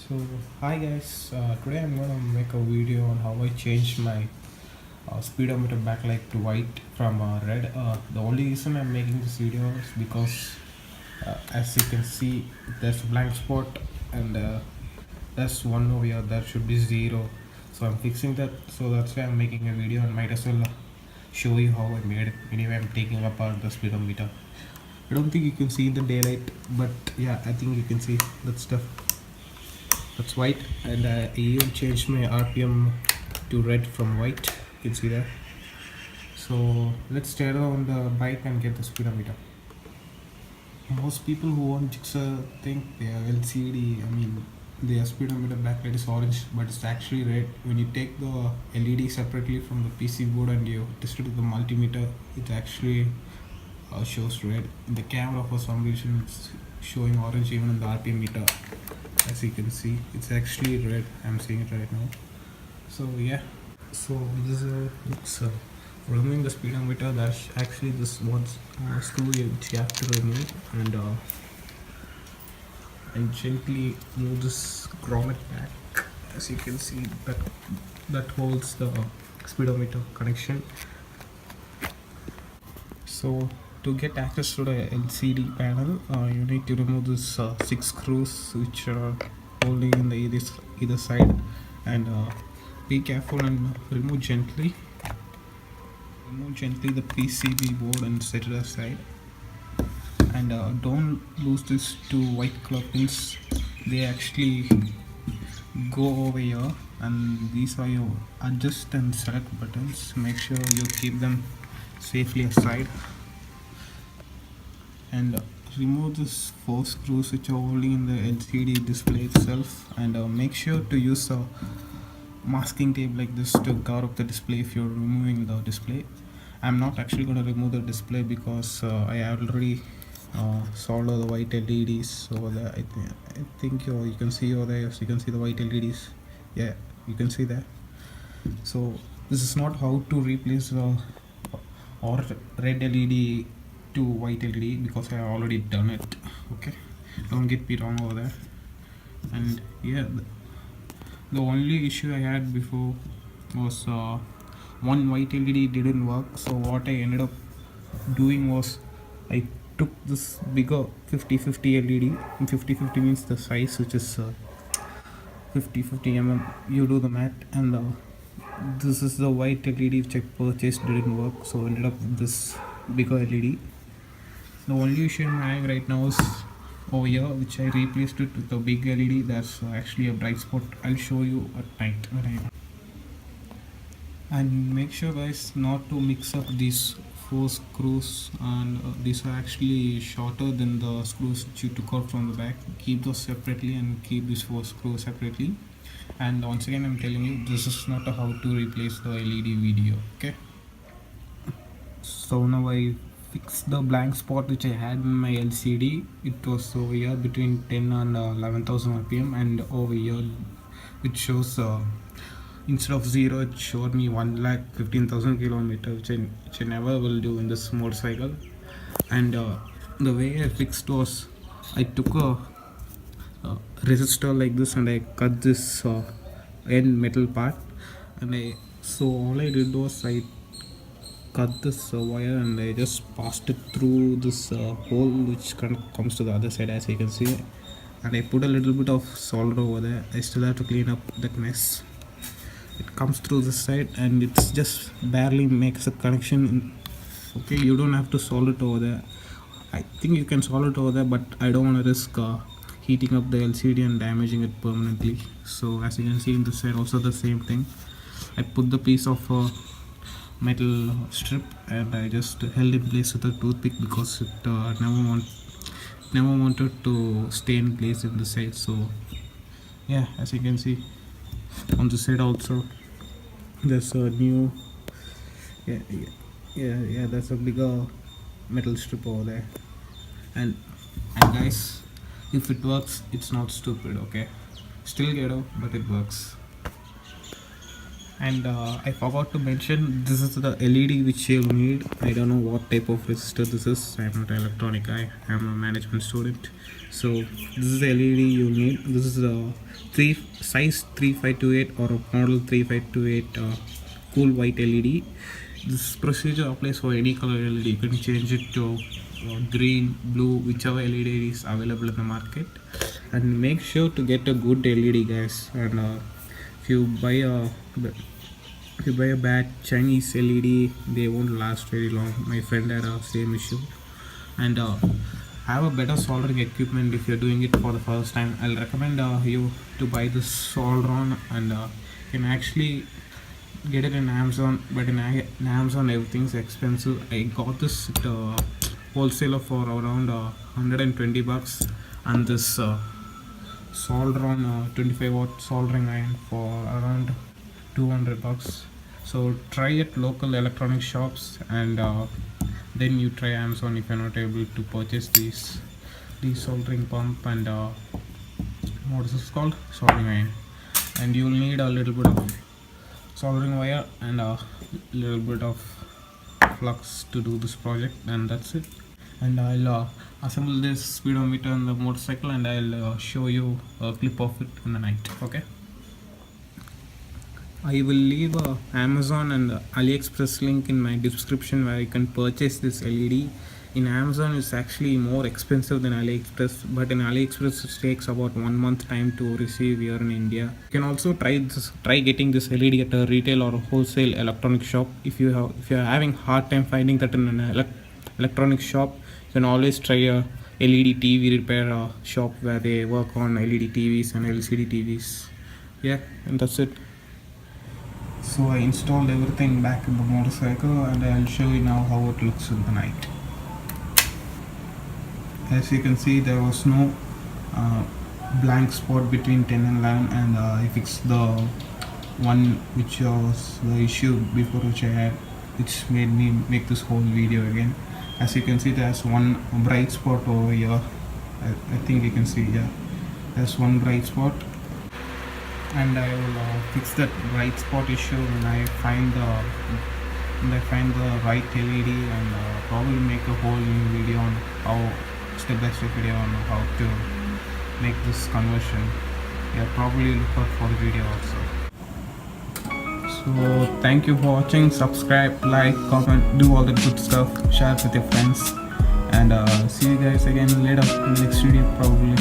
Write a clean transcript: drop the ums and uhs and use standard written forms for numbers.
So hi guys, today I'm gonna make a video on how I changed my speedometer backlight to white from red. The only reason I'm making this video is because as you can see there's a blank spot and there's one over here that should be zero. So I'm fixing that, so that's why I'm making a video and might as well show you how I made it. Anyway, I'm taking apart the speedometer. I don't think you can see in the daylight, but yeah, I think you can see that stuff. That's white, and I even changed my RPM to red from white. You can see that. So let's tear on the bike and get the speedometer. Most people who own Gixxer think they are LCD. I mean, their speedometer backlight is orange, but it's actually red. When you take the LED separately from the PC board and you test it with the multimeter, it actually shows red. In the camera, for some reason, it's showing orange even in the RPM meter. As you can see, it's actually red. I'm seeing it right now. So yeah, so this is how it looks. Removing the speedometer, there's actually this one screw which you have to remove, and gently move this grommet back. As you can see, that holds the speedometer connection. So to get access to the LCD panel, you need to remove this 6 screws which are holding in the either side, and be careful and remove gently the PCB board and set it aside. And don't lose these two white color pins. They actually go over here, and these are your adjust and select buttons. Make sure you keep them safely aside, and remove this 4 screws which are holding in the LCD display itself, and make sure to use a masking tape like this to cover up the display if you're removing the display. I'm not actually going to remove the display because I already soldered the white LEDs over there. I think you can see over there. Yes, you can see the white LEDs. Yeah, you can see that. So this is not how to replace the or red LED to white LED, because I already done it. Okay, don't get me wrong over there. And yeah, the only issue I had before was one white LED didn't work. So what I ended up doing was I took this bigger 50-50 LED. 50-50 means the size, which is 50-50 mm. You do the math, and this is the white LED which I purchased, didn't work, so I ended up with this bigger LED. The only issue I'm having right now is over here, which I replaced it with a big LED. That's actually a bright spot. I'll show you at night when I. And make sure guys not to mix up these 4 screws, and these are actually shorter than the screws which you took out from the back. Keep those separately and keep these 4 screws separately. And once again, I'm telling you, this is not a how to replace the LED video. Okay, so now I fixed the blank spot which I had in my LCD. It was over here between 10 and 11,000 RPM, and over here it shows instead of 0 it showed me 1,15,000 kilometers, which I never will do in this motorcycle. And the way I fixed was I took a resistor like this, and I cut this end metal part, and so all I did was I cut this wire and I just passed it through this hole which comes to the other side, as you can see, and I put a little bit of solder over there. I still have to clean up that mess. It comes through this side and it's just barely makes a connection. Okay, you don't have to solder it over there. I think you can solder it over there, but I don't want to risk heating up the LCD and damaging it permanently. So as you can see in this side also the same thing. I put the piece of metal strip and I just held in place with a toothpick because it never wanted to stay in place in the side. So yeah, as you can see on the side also there's a new there's a bigger metal strip over there. And guys, if it works, it's not stupid. Okay, still ghetto, but it works. And I forgot to mention, this is the LED which you'll need. I don't know what type of resistor this is. I'm not an electronic guy, I'm a management student. So this is the LED you need. This is a size 3528 or a model 3528 cool white LED. This procedure applies for any color LED. You can change it to green, blue, whichever LED is available in the market. And make sure to get a good LED, guys. And if you buy a bad Chinese LED, they won't last very long. My friend had a same issue. And have a better soldering equipment if you're doing it for the first time. I'll recommend you to buy this solderon, and you can actually get it in Amazon, but in Amazon everything's expensive. I got this at wholesaler for around 120 bucks, and this solderon 25 watt soldering iron for around 200 bucks. So try at local electronic shops, and then you try Amazon if you're not able to purchase these soldering pump and what is this called, soldering iron. And you'll need a little bit of soldering wire and a little bit of flux to do this project, and that's it. And I'll assemble this speedometer on the motorcycle, and I'll show you a clip of it in the night. Okay, I will leave Amazon and AliExpress link in my description where you can purchase this LED. In Amazon it's actually more expensive than AliExpress, but in AliExpress it takes about 1 month time to receive here in India. You can also try getting this LED at a retail or a wholesale electronic shop. If you're having hard time finding that in an electronic shop, you can always try a LED TV repair shop where they work on LED TVs and LCD TVs. Yeah, and that's it. So I installed everything back in the motorcycle, and I'll show you now how it looks in the night. As you can see, there was no blank spot between 10 and 11, and I fixed the one which was the issue before, which I had, which made me make this whole video again. As you can see, there's one bright spot over here. I think you can see, yeah, there's one bright spot, and I will fix that bright spot issue when I find the right LED, and probably make a whole new video on how step-by-step video on how to make this conversion. Yeah, probably look out for the video also. So thank you for watching. Subscribe, like, comment, do all the good stuff, share it with your friends, and see you guys again later in the next video probably.